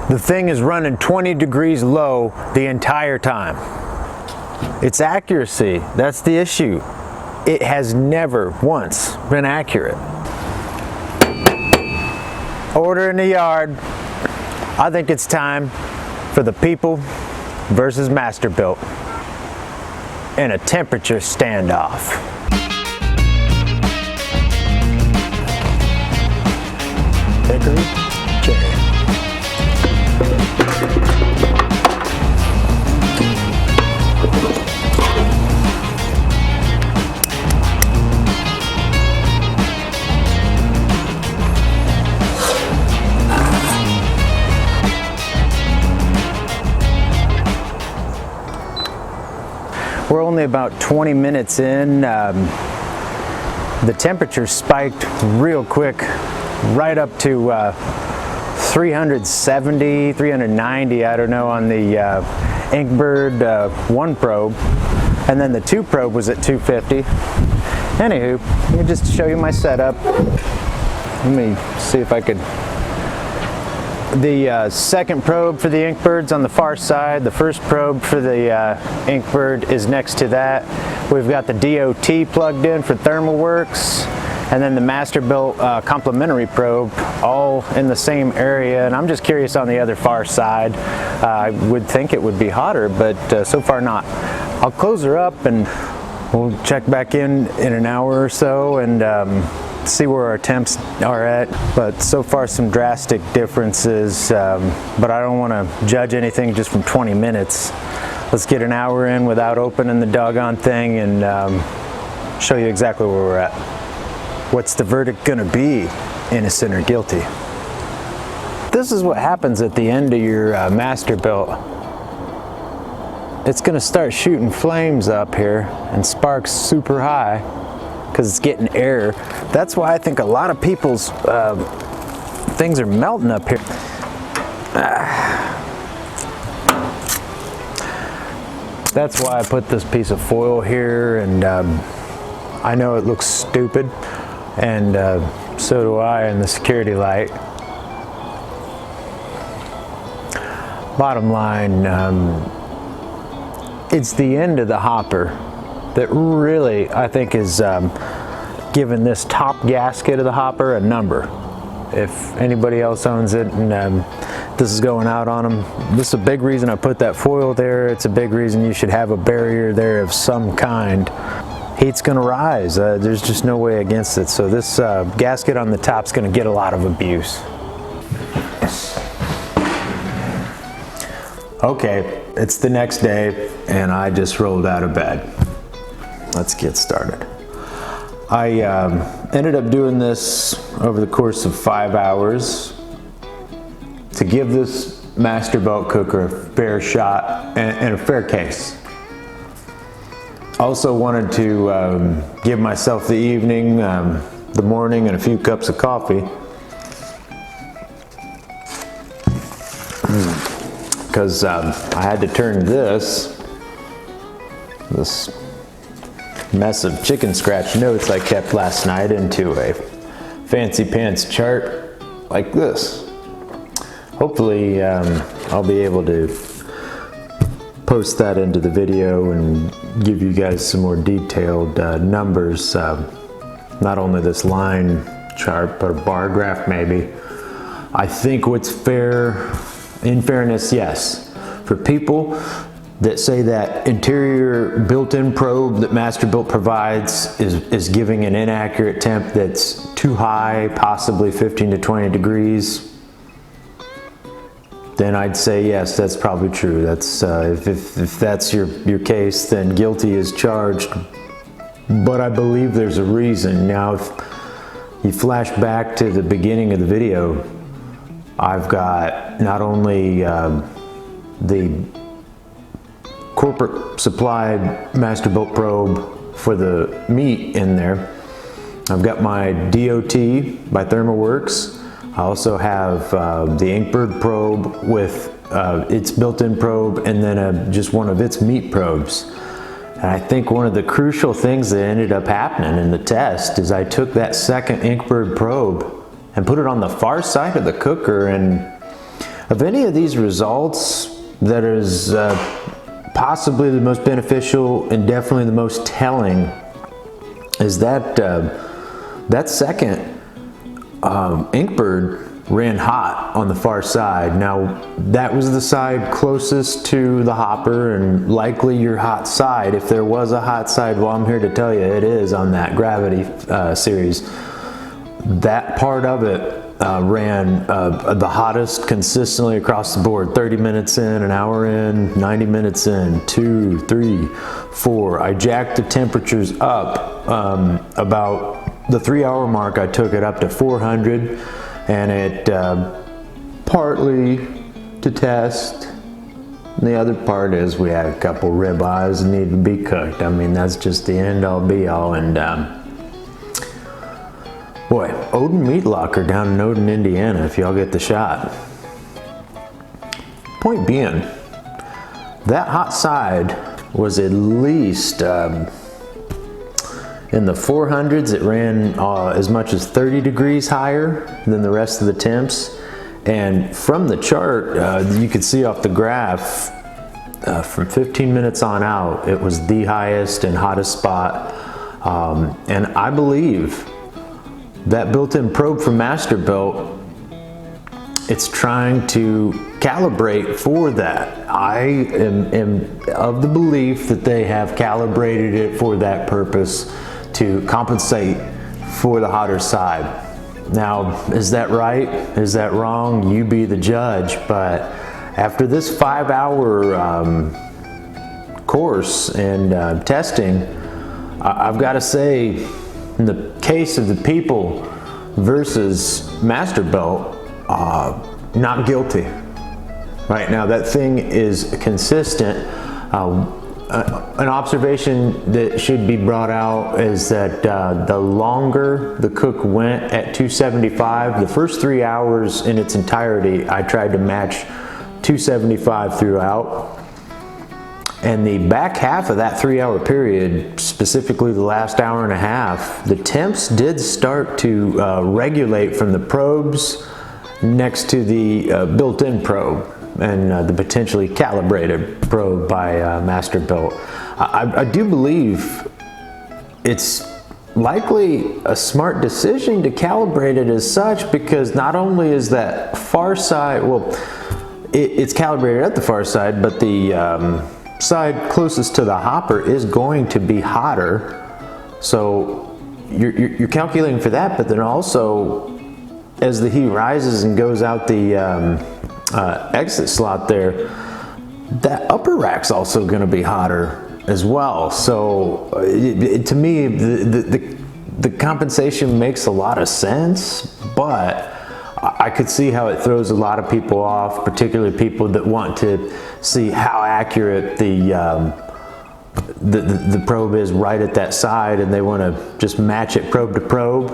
The thing is running 20 degrees low the entire time. It's accuracy, that's the issue. It has never once been accurate. Order in the yard. I think it's time for the people versus Masterbuilt in a temperature standoff. Hickory, cherry. We're only about 20 minutes in. The temperature spiked real quick, right up to 370, 390, I don't know, on the Inkbird 1 probe. And then the 2 probe was at 250. Anywho, let me just show you my setup. Let me see if I could. The second probe for the Inkbird's on the far side. The first probe for the Inkbird is next to that. We've got the DOT plugged in for thermal works, and then the Masterbuilt complementary probe all in the same area. And I'm just curious on the other far side. I would think it would be hotter, but so far not. I'll close her up and we'll check back in an hour or so and see where our temps are at. But so far some drastic differences, but I don't want to judge anything just from 20 minutes. Let's get an hour in without opening the doggone thing and show you exactly where we're at. What's the verdict gonna be? Innocent or guilty? This is what happens at the end of your Masterbuilt. It's gonna start shooting flames up here and sparks super high, because it's getting air. That's why I think a lot of people's things are melting up here. That's why I put this piece of foil here, and I know it looks stupid, and so do I in the security light. Bottom line, it's the end of the hopper that really, I think, is giving this top gasket of the hopper a number. If anybody else owns it and this is going out on them, this is a big reason I put that foil there. It's a big reason you should have a barrier there of some kind. Heat's gonna rise. There's just no way against it. So this gasket on the top's gonna get a lot of abuse. Okay, it's the next day and I just rolled out of bed. Let's get started. I ended up doing this over the course of 5 hours to give this Masterbuilt cooker a fair shot and a fair case. Also wanted to give myself the evening, the morning, and a few cups of coffee. Because I had to turn this mess of chicken scratch notes I kept last night into a fancy pants chart like this. Hopefully I'll be able to post that into the video and give you guys some more detailed numbers. Not only this line chart, but a bar graph maybe. I think what's fair, in fairness, yes, for people that say that interior built-in probe that Masterbuilt provides is giving an inaccurate temp that's too high, possibly 15 to 20 degrees, then I'd say yes, that's probably true. That's if that's your case, then guilty is charged. But I believe there's a reason. Now, if you flash back to the beginning of the video, I've got not only the corporate supplied Masterbuilt probe for the meat in there. I've got my DOT by ThermalWorks. I also have the Inkbird probe with its built-in probe, and then just one of its meat probes. And I think one of the crucial things that ended up happening in the test is I took that second Inkbird probe and put it on the far side of the cooker, and Of any of these results, that is possibly the most beneficial and definitely the most telling is that that second Inkbird ran hot on the far side. Now that was the side closest to the hopper and likely your hot side. If there was a hot side, well, I'm here to tell you it is on that Gravity series. That part of it ran the hottest consistently across the board. 30 minutes in, an hour in, 90 minutes in, 2, 3, 4. I jacked the temperatures up about the 3-hour mark. I took it up to 400, and it partly to test. And the other part is we had a couple ribeyes that needed to be cooked. I mean, that's just the end all be all. And boy, Odin Meat Locker down in Odin, Indiana, if y'all get the shot. Point being, that hot side was at least in the 400s. It ran as much as 30 degrees higher than the rest of the temps. And from the chart, you could see off the graph, from 15 minutes on out, it was the highest and hottest spot. And I believe that built-in probe from Masterbuilt, it's trying to calibrate for that. I am of the belief that they have calibrated it for that purpose, to compensate for the hotter side. Now, is that right? Is that wrong? You be the judge. But after this 5-hour course and testing, I've got to say, in the case of the people versus Masterbuilt, not guilty. Right now, that thing is consistent. An observation that should be brought out is that the longer the cook went at 275, the first 3 hours in its entirety, I tried to match 275 throughout. And the back half of that 3-hour period, specifically the last hour and a half, the temps did start to regulate from the probes next to the built-in probe and the potentially calibrated probe by Masterbuilt. I do believe it's likely a smart decision to calibrate it as such, because not only is that far side, well, it's calibrated at the far side, but the side closest to the hopper is going to be hotter. So you're calculating for that, but then also as the heat rises and goes out the exit slot there, that upper rack's also going to be hotter as well. So to me, the compensation makes a lot of sense, but I could see how it throws a lot of people off, particularly people that want to see how accurate the probe is right at that side, and they want to just match it probe to probe.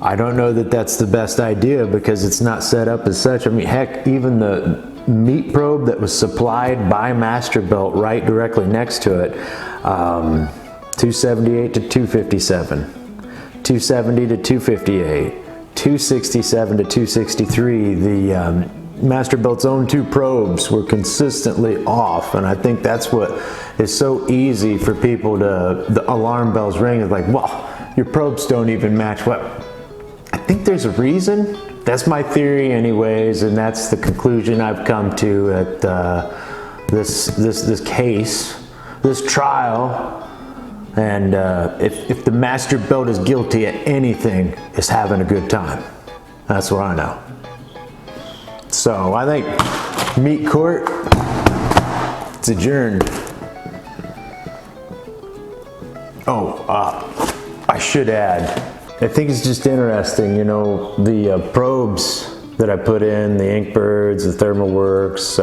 I don't know that that's the best idea, because it's not set up as such. I mean, heck, even the meat probe that was supplied by Masterbuilt right directly next to it, 278 to 257, 270 to 258, 267 to 263. The Masterbuilt's own 2 probes were consistently off, and I think that's what is so easy for people to, the alarm bells ring. It's like, well, your probes don't even match. What? I think there's a reason. That's my theory anyways, and that's the conclusion I've come to at this case, this trial. And if the Masterbuilt is guilty at anything, it's having a good time. That's what I know. So I think meat court, it's adjourned. Oh, I should add, I think it's just interesting, you know, the probes that I put in, the Inkbirds, the ThermalWorks,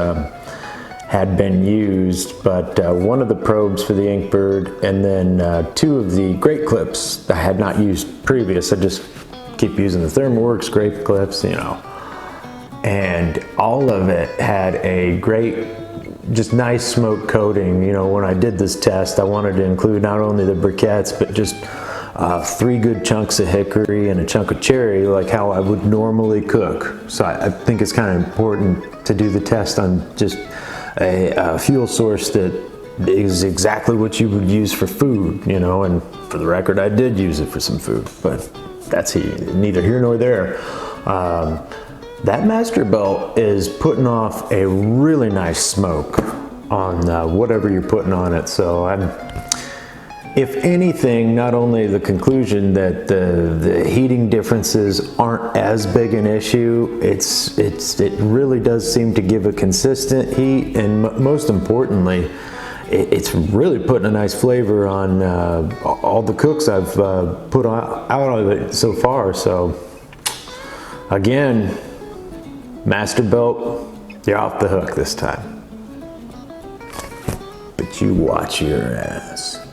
had been used, but one of the probes for the Inkbird, and then 2 of the Great Clips that I had not used previous. I just keep using the ThermalWorks Great Clips, you know. And all of it had a great, just nice smoke coating. You know, when I did this test, I wanted to include not only the briquettes, but just 3 good chunks of hickory and a chunk of cherry, like how I would normally cook. So I think it's kind of important to do the test on just a fuel source that is exactly what you would use for food, you know, and for the record, I did use it for some food, but that's neither here nor there. That Masterbuilt is putting off a really nice smoke on whatever you're putting on it. So if anything, not only the conclusion that the heating differences aren't as big an issue, it really does seem to give a consistent heat, and most importantly, it's really putting a nice flavor on all the cooks I've put out of it so far. So again, Masterbuilt, you're off the hook this time. But you watch your ass.